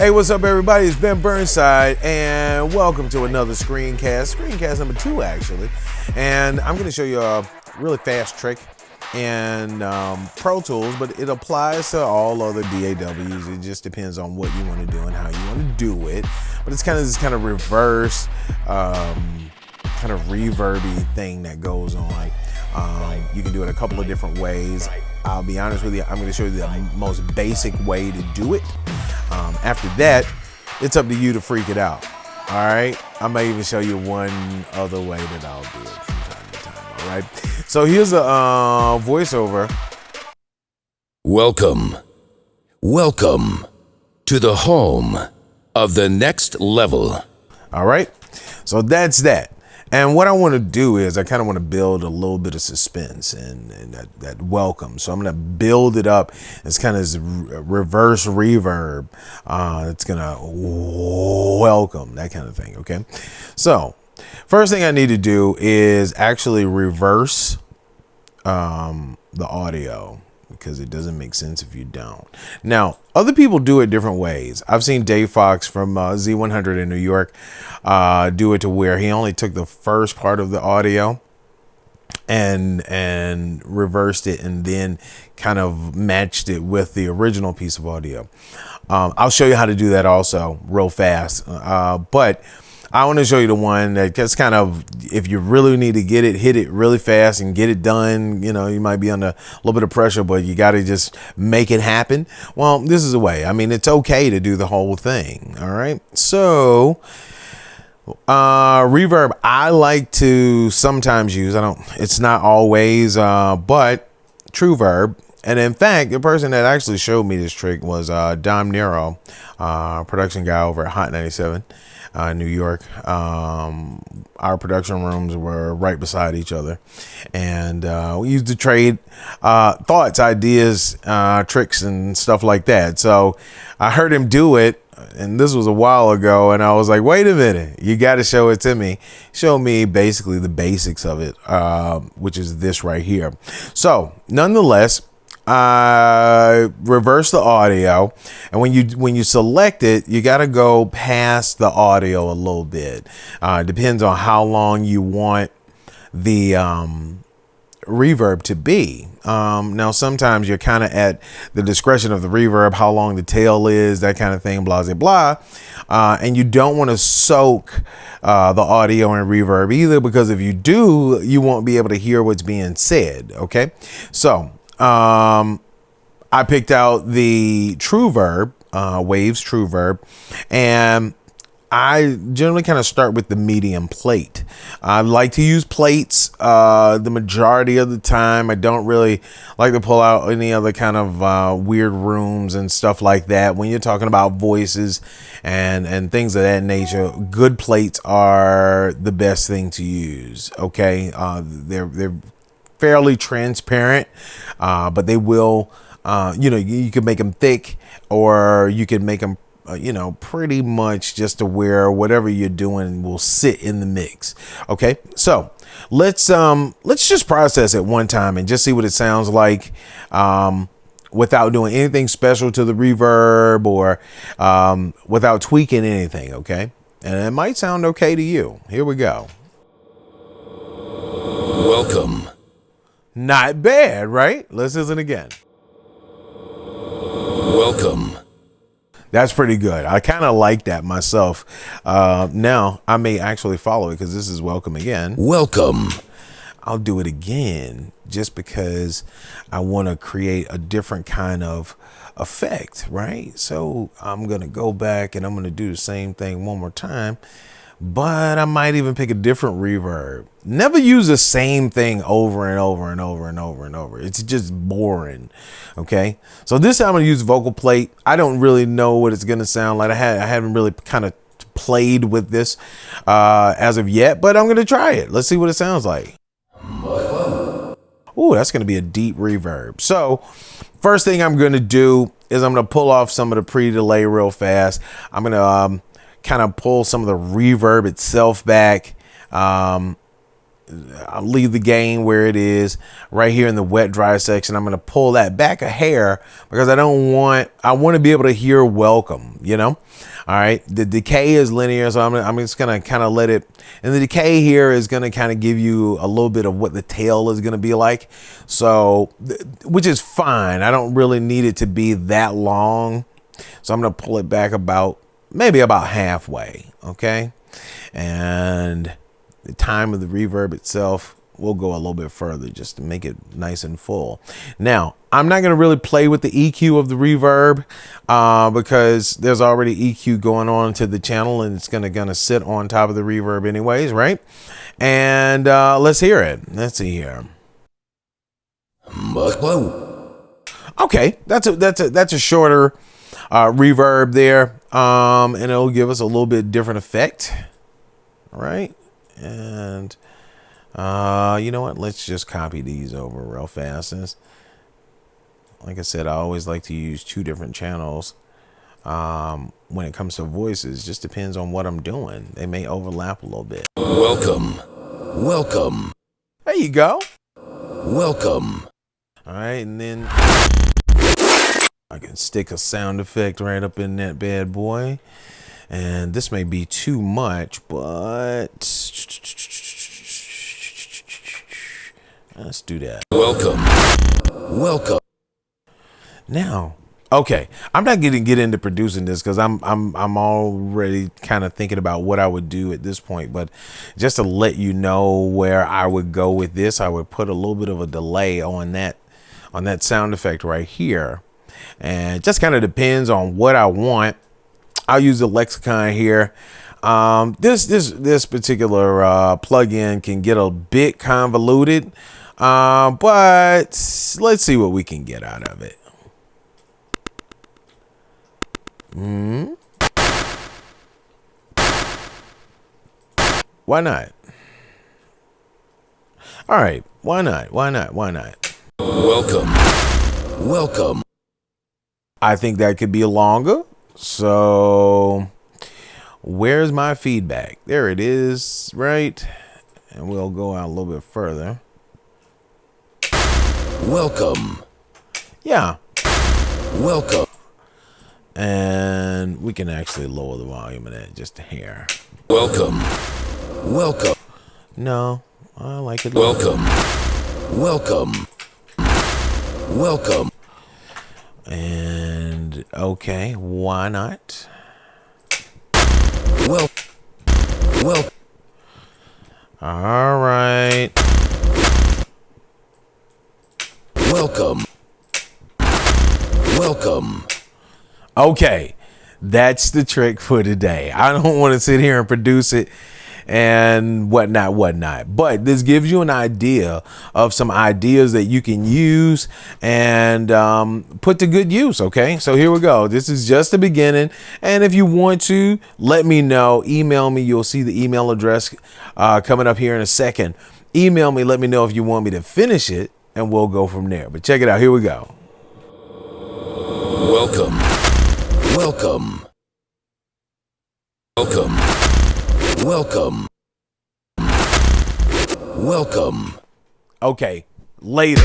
Hey, what's up, everybody? It's Ben Burnside, and welcome to another Screencast number 2, actually. And I'm going to show you a really fast trick in Pro Tools, but it applies to all other DAWs. It just depends on what you want to do and how you want to do it. But it's kind of this kind of reverse, kind of reverby thing that goes on. You can do it a couple of different ways. I'll be honest with you, I'm going to show you the most basic way to do it. After that, it's up to you to freak it out. All right. I may even show you one other way that I'll do it from time to time. All right. So here's a voiceover. Welcome to the home of the next level. All right. So that's that. And what I want to do is I kind of want to build a little bit of suspense and that welcome. So I'm going to build it up. It's kind of this reverse reverb. It's going to welcome, that kind of thing. Okay. So first thing I need to do is actually reverse the audio, because it doesn't make sense if you don't. Now, other people do it different ways. I've seen Dave Fox from Z100 in New York do it to where he only took the first part of the audio and reversed it and then kind of matched it with the original piece of audio. I'll show you how to do that also real fast. But I want to show you the one that gets kind of, if you really need to get it, hit it really fast and get it done. You know, you might be under a little bit of pressure, but you got to just make it happen. Well, this is a way. I mean, it's okay to do the whole thing. All right. So reverb, I like to sometimes use, it's not always, but TrueVerb. And in fact, the person that actually showed me this trick was Dom Nero, production guy over at Hot 97. New York. Our production rooms were right beside each other, and we used to trade thoughts, ideas, tricks, and stuff like that. So I heard him do it, and this was a while ago, and I was like, wait a minute, you got to show it to me. Show me basically the basics of it, which is this right here. So nonetheless, I reverse the audio, and when you select it, you got to go past the audio a little bit. Depends on how long you want the reverb to be. Now sometimes you're kind of at the discretion of the reverb, how long the tail is, that kind of thing, blah blah blah, and you don't want to soak the audio in reverb either, because if you do, you won't be able to hear what's being said. Okay, so I picked out the TrueVerb, Waves TrueVerb, and I generally kind of start with the medium plate. I like to use plates the majority of the time. I don't really like to pull out any other kind of weird rooms and stuff like that. When you're talking about voices and things of that nature, good plates are the best thing to use. Okay, they're fairly transparent, but they will, you can make them thick, or you can make them, pretty much just to where whatever you're doing will sit in the mix. Okay, so let's just process it one time and just see what it sounds like, without doing anything special to the reverb or without tweaking anything. Okay, and it might sound okay to you. Here we go. Welcome. Not bad, right? Let's listen again. Welcome. That's pretty good. I kind of like that myself. Now I may actually follow it, because this is welcome again. Welcome. I'll do it again just because I want to create a different kind of effect, right? So I'm going to go back and I'm going to do the same thing one more time, but I might even pick a different reverb. Never use the same thing over and over and over and over and over. It's just boring. Okay, so this time I'm gonna use vocal plate. I don't really know what it's gonna sound like. I haven't really kind of played with this as of yet, but I'm gonna try it. Let's see what it sounds like. Oh, that's gonna be a deep reverb. So first thing I'm gonna do is I'm gonna pull off some of the pre-delay real fast. I'm gonna kind of pull some of the reverb itself back. I'll leave the gain where it is right here in the wet dry section. I'm going to pull that back a hair because I want to be able to hear welcome, you know. All right, the decay is linear, so I'm just going to kind of let it, and the decay here is going to kind of give you a little bit of what the tail is going to be like, so which is fine. I don't really need it to be that long, so I'm going to pull it back maybe about halfway. Okay, and the time of the reverb itself will go a little bit further just to make it nice and full. Now, I'm not going to really play with the EQ of the reverb because there's already EQ going on to the channel, and it's going to sit on top of the reverb anyways, right? And let's hear it. Let's see here. Okay, that's a shorter reverb there, and it'll give us a little bit different effect, right? And you know what, let's just copy these over real fast. And like I said, I always like to use two different channels when it comes to voices. Just depends on what I'm doing. They may overlap a little bit. Welcome. There you go. Welcome. All right, and then I can stick a sound effect right up in that bad boy. And this may be too much, but let's do that. Welcome. Now, okay, I'm not going to get into producing this because I'm already kind of thinking about what I would do at this point. But just to let you know where I would go with this, I would put a little bit of a delay on that sound effect right here, and it just kind of depends on what I want. I'll use the lexicon here. This particular plugin can get a bit convoluted, but let's see what we can get out of it. Why not? All right, why not? Welcome. I think that could be longer. So where's my feedback? There it is, right? And we'll go out a little bit further. Welcome. Yeah. Welcome. And we can actually lower the volume of that just a hair. Welcome. No, I like it. Welcome. And okay, why not? Well. All right. Welcome. Okay, that's the trick for today. I don't want to sit here and produce it and whatnot. But this gives you an idea of some ideas that you can use and put to good use. Okay, so here we go. This is just the beginning. And if you want to, let me know. Email me. You'll see the email address coming up here in a second. Email me. Let me know if you want me to finish it, and we'll go from there. But check it out. Here we go. Welcome. Okay, later.